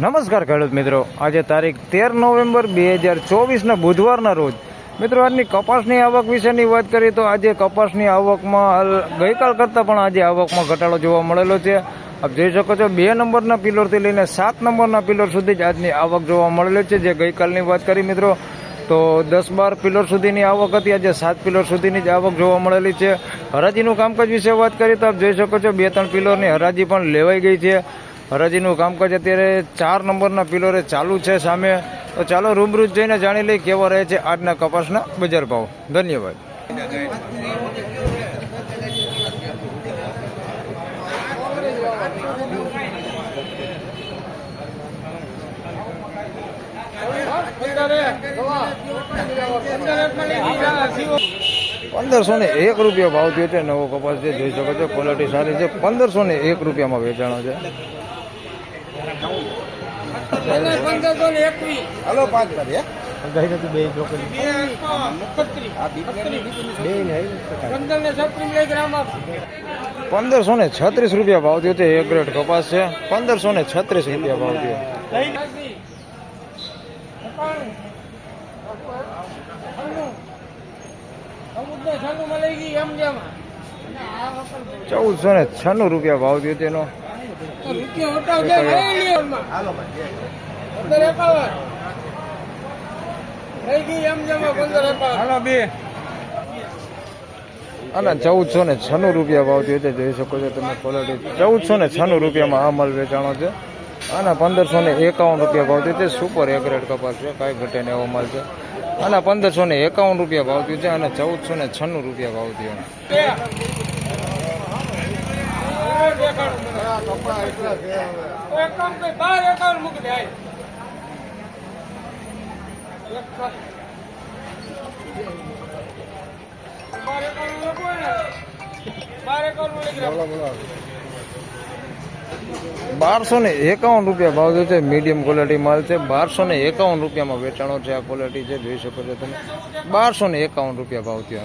નમસ્કાર ખેડૂત મિત્રો, આજે તારીખ 13 નવેમ્બર 2024ના બુધવારના રોજ મિત્રો આજની કપાસની આવક વિશેની વાત કરીએ તો આજે કપાસની આવકમાં ગઈકાલ કરતાં પણ આજે આવકમાં ઘટાડો જોવા મળેલો છે. આપ જોઈ શકો છો 2 નંબરના પિલરથી લઈને 7 નંબરના પિલર સુધી જ આજની આવક જોવા મળેલી છે. જે ગઈકાલની વાત કરી મિત્રો તો 10-12 પિલર સુધીની આવક હતી, આજે 7 પિલર સુધીની જ આવક જોવા મળેલી છે. હરાજીનું કામકાજ વિશે વાત કરીએ તો આપ જોઈ શકો છો 2-3 પિલરની હરાજી પણ લેવાઈ ગઈ છે. હરાજીનું કામકાજ અત્યારે 4 નંબરના પિલરે ચાલુ છે સામે. તો ચાલો રૂબરૂ જઈને જાણી લઈ કેવા રહે છે આજના કપાસના બજાર ભાવ. ધન્યવાદ. ₹1501 ભાવ થયો છે. નવો કપાસ છે, જોઈ શકો છો, ક્વોલિટી સારી છે. ₹1501 વેચાણો છે. હલો 5 કરીએ ₹1536 ભાવ થયો છે. એક ગ્રેડ કપાસ છે. ₹1536 ભાવ થયો. ₹1496 ભાવ થયો તેનો. અને ₹1496 ભાવ થયો છે. જોઈ શકો છો તમે ક્વોલિટી. ₹1496 આ માલ વેચાણો છે. અને ₹1551 ભાવ થયો છે. સુપર એક ગ્રેડ કપાસ છે, કાંઈ ઘટે ને એવો માલ છે. અને ₹1551 ભાવ થયો છે. અને ₹1496 ભાવ થયો. ₹1251 ભાવ થયો છે. મીડિયમ ક્વોલિટી માલ છે. ₹1251 વેચાણો છે. આ ક્વોલિટી છે, જોઈ શકો છો તમે. ₹1251 ભાવ થયો.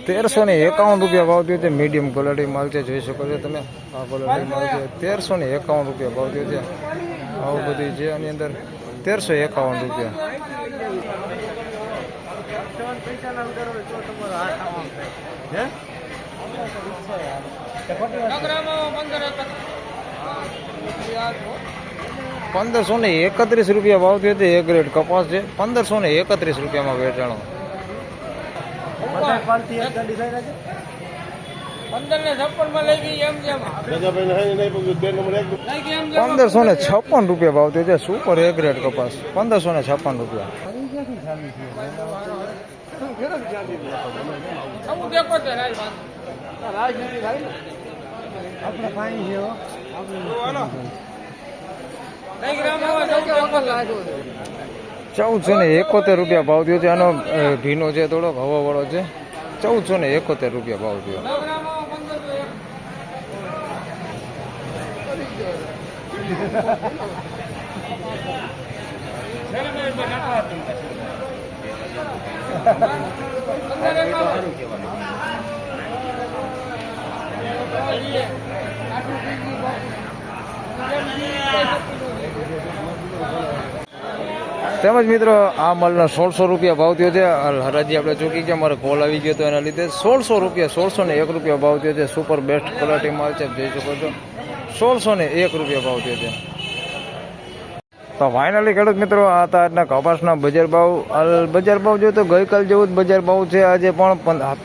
₹1351 ભાવ થયો છે. મીડિયમ ક્વોલિટી માલ છે, જોઈ શકો છો તમે. આ ક્વોલિટી માલ છે. ₹1351 ભાવ થયો છે. આવું બધી છે આની અંદર. ₹1351. ₹1531 ભાવ થયો છે. એક ગ્રેડ કપાસ છે. ₹1531 વેચાણો. ₹1556 ભાવ થયો છે. સુપર એક ગ્રેડ કપાસ. ₹1556. ₹1471 ભાવ થયો છે. આનો ભીનો છે, થોડોક હવા વાળો છે. ₹1471 ભાવ થયો. તેમજ મિત્રો આ માલનો ₹1600 ભાવ થયો છે. હરાજી આપણે ચૂકી ગયા, મારે કોલ આવી ગયો હતો એના લીધે. ₹1601 ભાવ થયો છે. સુપર બેસ્ટ ક્વોલિટી માલ છે, જોઈ શકો છો. ₹1601 ભાવ થયો છે. તો ફાઇનલી ખેડૂત મિત્રો આ હતા આજના કપાસના બજાર ભાવ. જોઈએ તો ગઈકાલ જેવું જ બજાર ભાવ છે. આજે પણ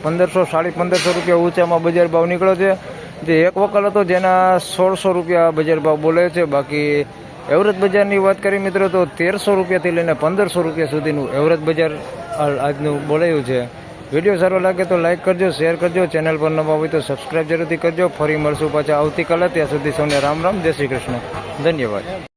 1500-1550 ઊંચામાં બજાર ભાવ નીકળ્યો છે. જે એક વકલ હતો જેના ₹1600 બજાર ભાવ બોલે છે. બાકી એવરેજ બજારની વાત કરી મિત્રો તો ₹1300 લઈને ₹1500 સુધીનું એવરેજ બજાર આજનું બોલાયું છે. વિડીયો સારો લાગે તો લાઇક કરજો, શેર કરજો. ચેનલ પર નવા હોય તો સબસ્ક્રાઈબ જરૂરથી કરજો. ફરી મળશું પાછા આવતીકાલે. ત્યાં સુધી સૌને રામ રામ, જય શ્રી કૃષ્ણ, ધન્યવાદ.